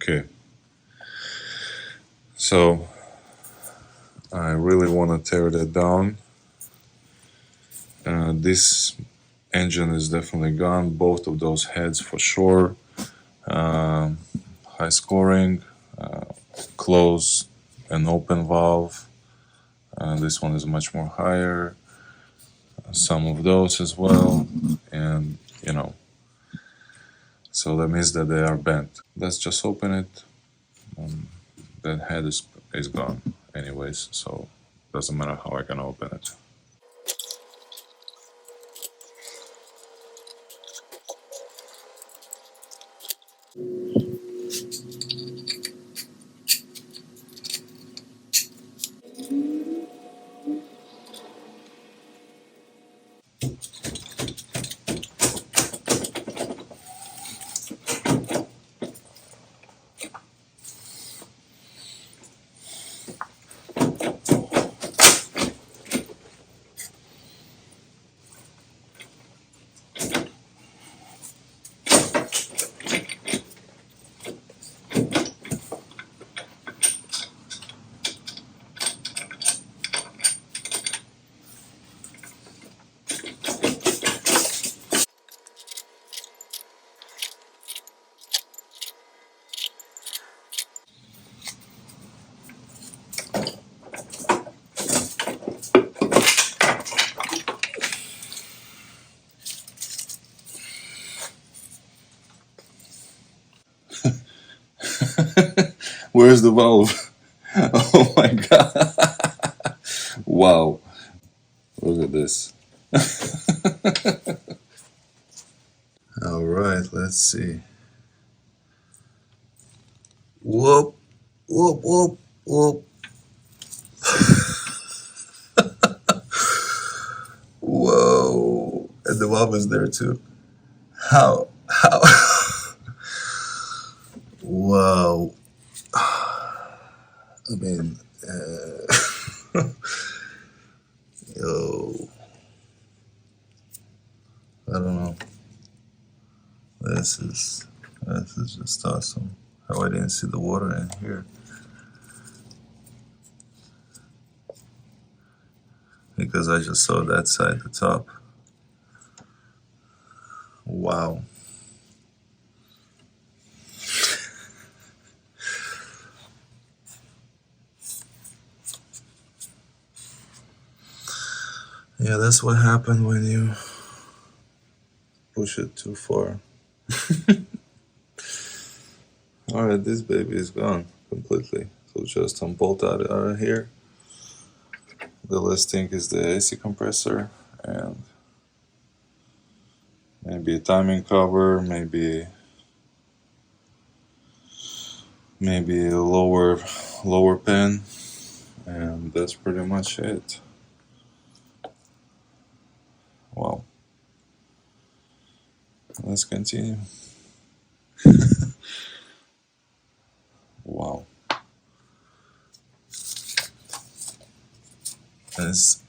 Okay, so I really want to tear that down. This engine is definitely gone, both of those heads for sure. High scoring, close and open valve. This one is much more higher. Some of those as well, and so that means that they are bent. Let's just open it. That head is gone anyways, so doesn't matter how I can open it. Where's the valve? Oh my god. Wow. Look at this. All right, let's see. Whoop, whoop, whoop, whoop. Whoa. And the valve is there too. How? How? Wow. I mean, yo, I don't know. This is just awesome. How I didn't see the water in here. Because I just saw that side, the top. Wow. Yeah, that's what happened when you push it too far. Alright, this baby is gone completely. So just unbolt out of here. The last thing is the AC compressor and maybe a timing cover, maybe a lower pin, and that's pretty much it. Wow. Let's continue. Wow. It's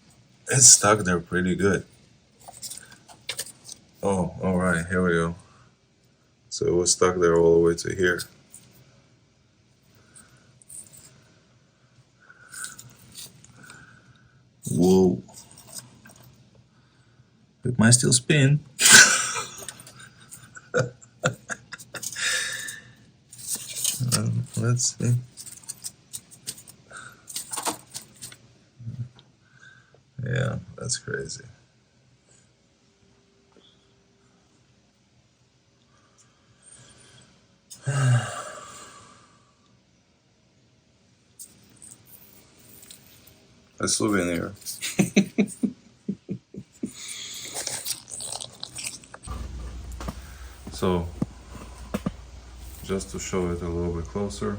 stuck there pretty good. Oh, alright, here we go. So it was stuck there all the way to here. Whoa. It might still spin. Let's see. Yeah, that's crazy. A souvenir. So, just to show it a little bit closer,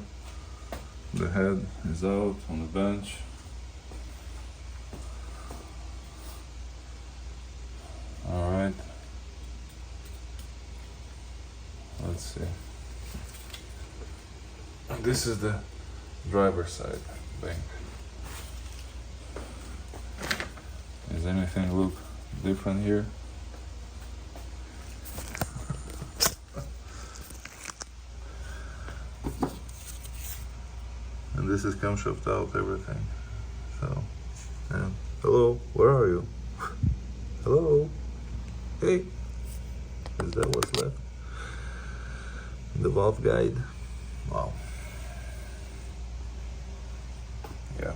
the head is out on the bench. Alright. Let's see. This is the driver's side bank. Does anything look different here? And this is camshaft out, everything. So, yeah. Hello, where are you? Hello? Hey! Is that what's left? The valve guide. Wow. Yeah.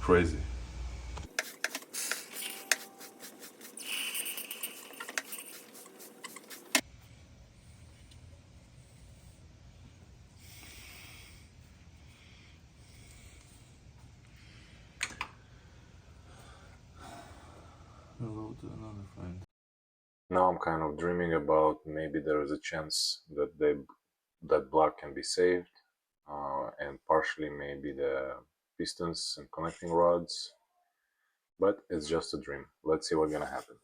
Crazy. Hello to another friend. Now I'm kind of dreaming about maybe there is a chance that that block can be saved, and partially maybe the pistons and connecting rods, but it's just a dream. Let's see what's gonna happen.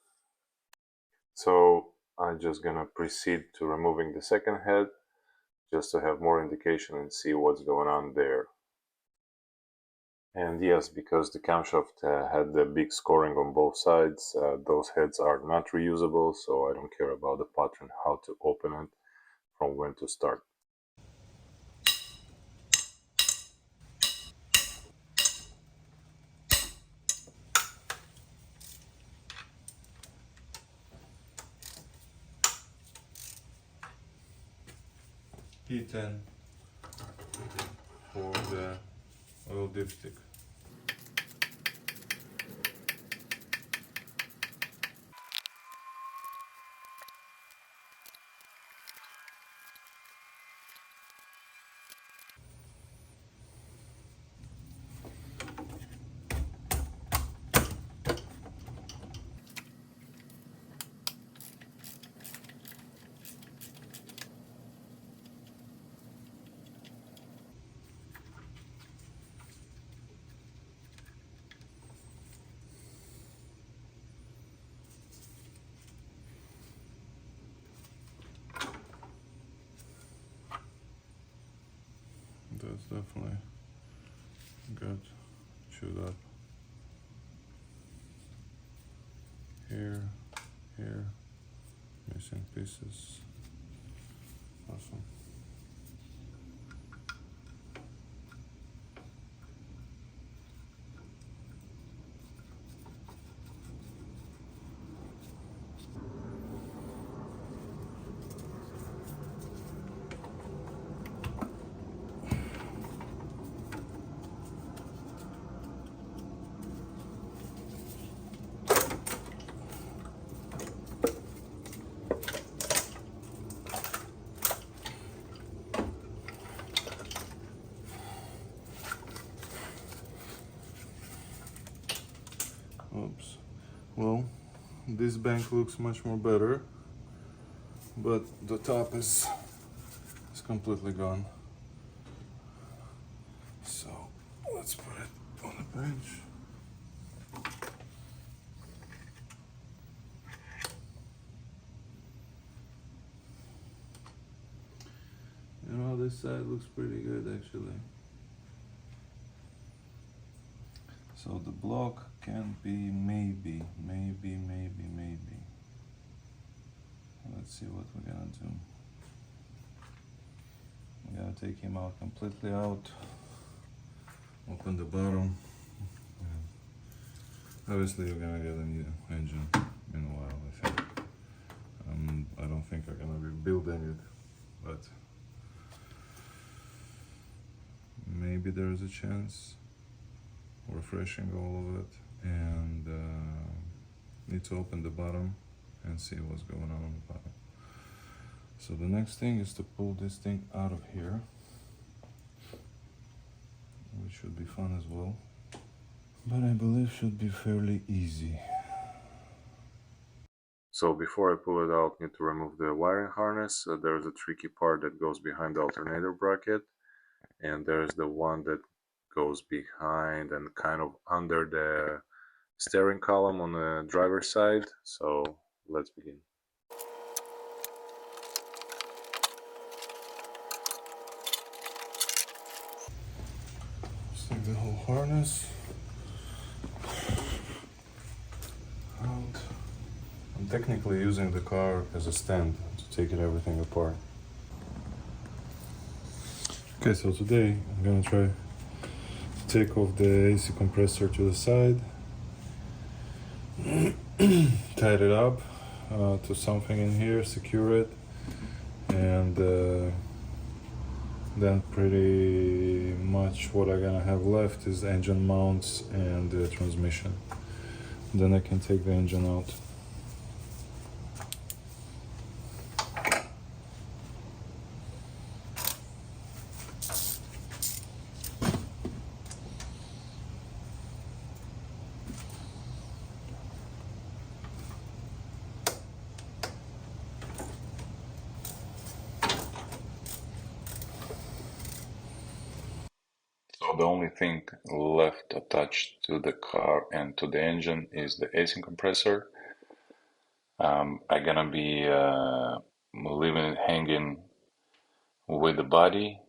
So I'm just gonna proceed to removing the second head just to have more indication and see what's going on there. And yes, because the camshaft had the big scoring on both sides, those heads are not reusable, so I don't care about the pattern, how to open it, from when to start. P10 for the oil dipstick. That's definitely good. Chewed up. Here, here, missing pieces. Awesome. Oops. Well, this bank looks much more better, but the top is completely gone. So let's put it on the bench. You know, this side looks pretty good actually. So the block can be maybe. Let's see what we're gonna do. We're gonna take him out completely out. Open the bottom. Obviously you're gonna get a new engine in a while, I think. I don't think I'm gonna be building it, but maybe there's a chance. Refreshing all of it, and need to open the bottom and see what's going on the bottom. So the next thing is to pull this thing out of here, which should be fun as well, but I believe should be fairly easy. So before I pull it out, I need to remove the wiring harness. There's a tricky part that goes behind the alternator bracket, and there's the one that goes behind and kind of under the steering column on the driver's side. So let's begin. take the whole harness out. I'm technically using the car as a stand to take everything apart. Okay, so today I'm gonna try to take off the AC compressor to the side, tied it up to something in here, secure it, and then pretty much what I'm gonna have left is engine mounts and the transmission. Then I can take the engine out. So the only thing left attached to the car and to the engine is the AC compressor. I'm gonna be leaving it hanging with the body.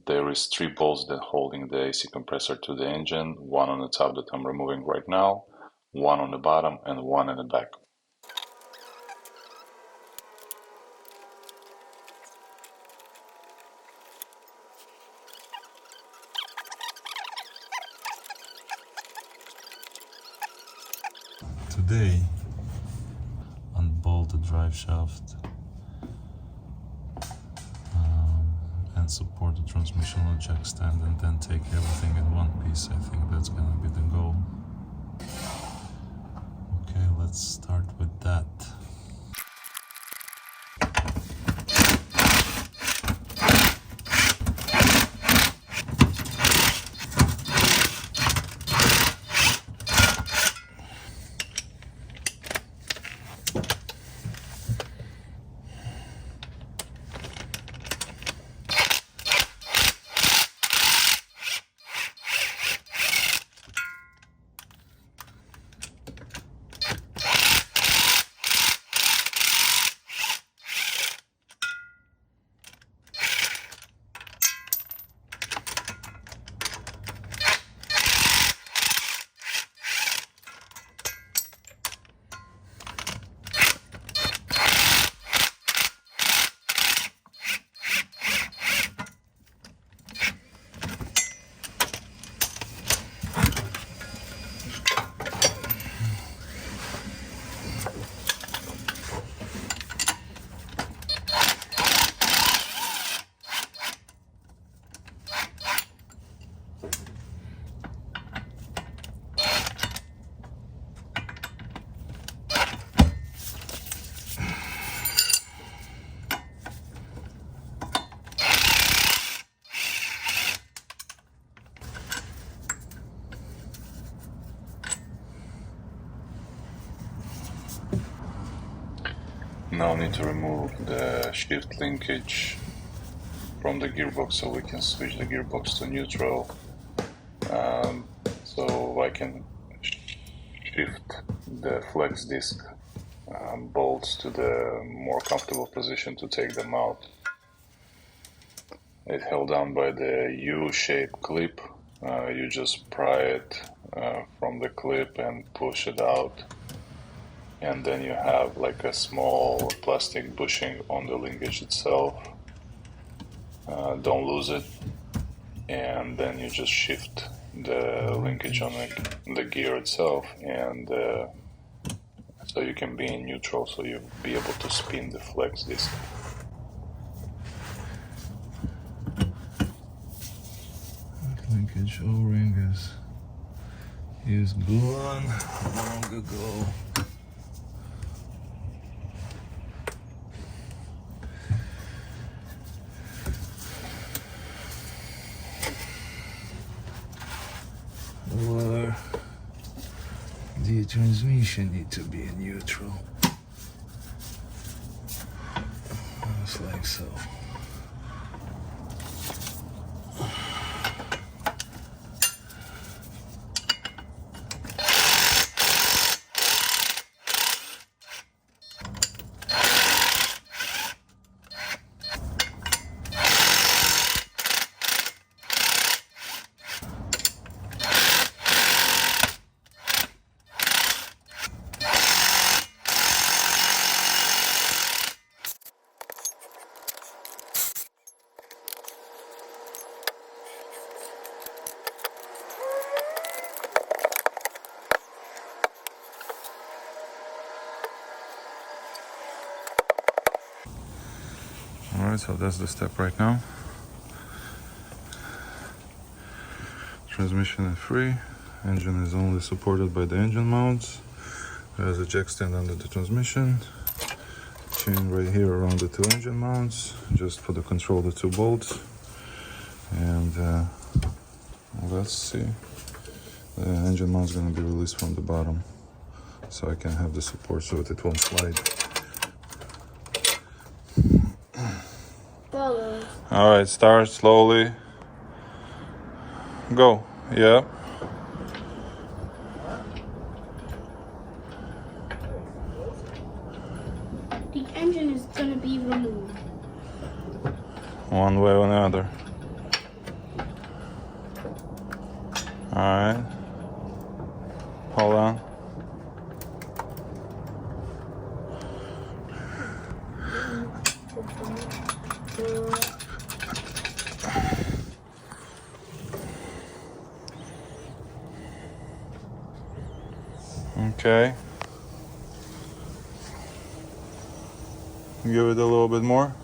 There is 3 bolts that holding the AC compressor to the engine, one on the top that I'm removing right now, one on the bottom, and one in the back. Today, unbolt the drive shaft and support the transmission on jack stand, and then take everything in one piece. I think that's gonna be the goal. Okay, let's start with that. Now I need to remove the shift linkage from the gearbox so we can switch the gearbox to neutral, so I can shift the flex disc bolts to the more comfortable position to take them out. It's held down by the U-shaped clip. You just pry it from the clip and push it out, and then you have like a small plastic bushing on the linkage itself. Don't lose it, and then you just shift the linkage on the gear itself, and so you can be in neutral, so you'll be able to spin the flex disc. Linkage O-ring is gone long ago. Or the transmission need to be in neutral. Just like so. Alright, so that's the step right now. Transmission is free. Engine is only supported by the engine mounts. There's a jack stand under the transmission. Chain right here around the two engine mounts, just for the control of the two bolts. And let's see. The engine mount is going to be released from the bottom, so I can have the support so that it won't slide. Alright, start slowly. Go. Yeah. The engine is going to be removed. One way or another. Alright. Hold on. Okay. Give it a little bit more.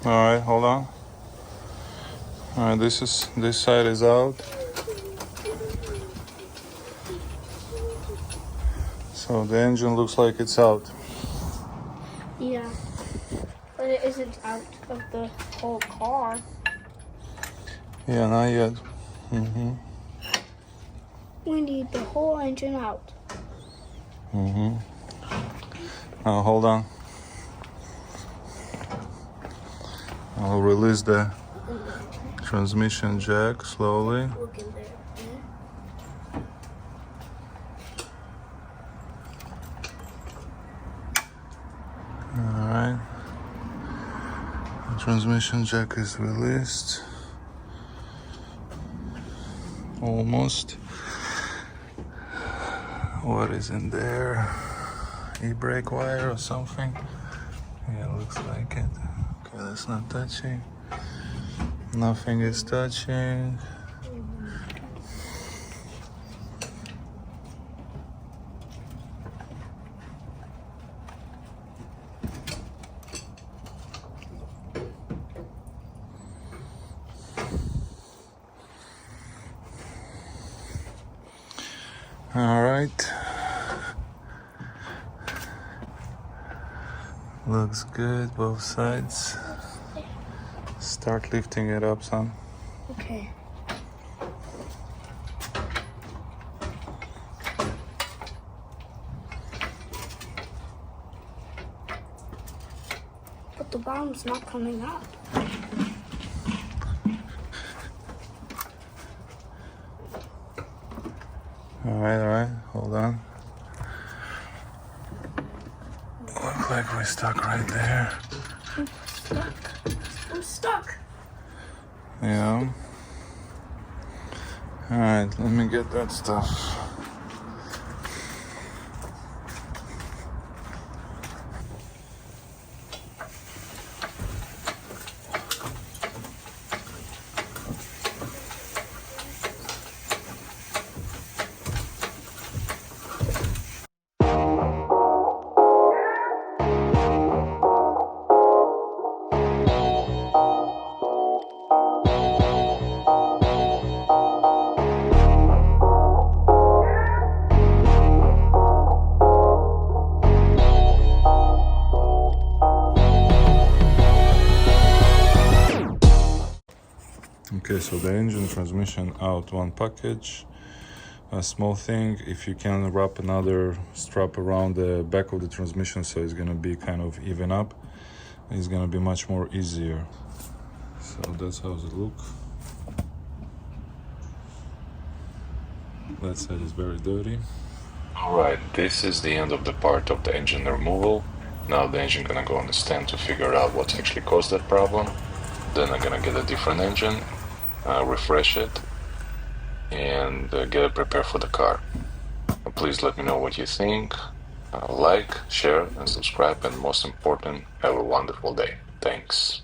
Alright, hold on. Alright, this side is out. So the engine looks like it's out. Yeah. But it isn't out of the whole car. Yeah, not yet. We need the whole engine out. Now hold on. I'll release the transmission jack slowly. Look in there. Alright. The transmission jack is released. Almost. What is in there? E-brake wire or something? Yeah, looks like it. Okay, that's not touching. Nothing is touching. All right. Looks good, both sides. Start lifting it up, son. Okay. But the bottom's not coming out. All right, hold on. Looks like we're stuck right there. I'm stuck. Yeah. All right, let me get that stuff. Okay, so the engine transmission out one package. A small thing, if you can wrap another strap around the back of the transmission so it's gonna be kind of even up, it's gonna be much more easier. So that's how it look. That side is very dirty. Alright, this is the end of the part of the engine removal. Now the engine gonna go on the stand to figure out what actually caused that problem. Then I'm gonna get a different engine, refresh it, and get it prepared for the car. Please let me know what you think. Like, share, and subscribe, and most important, have a wonderful day. Thanks.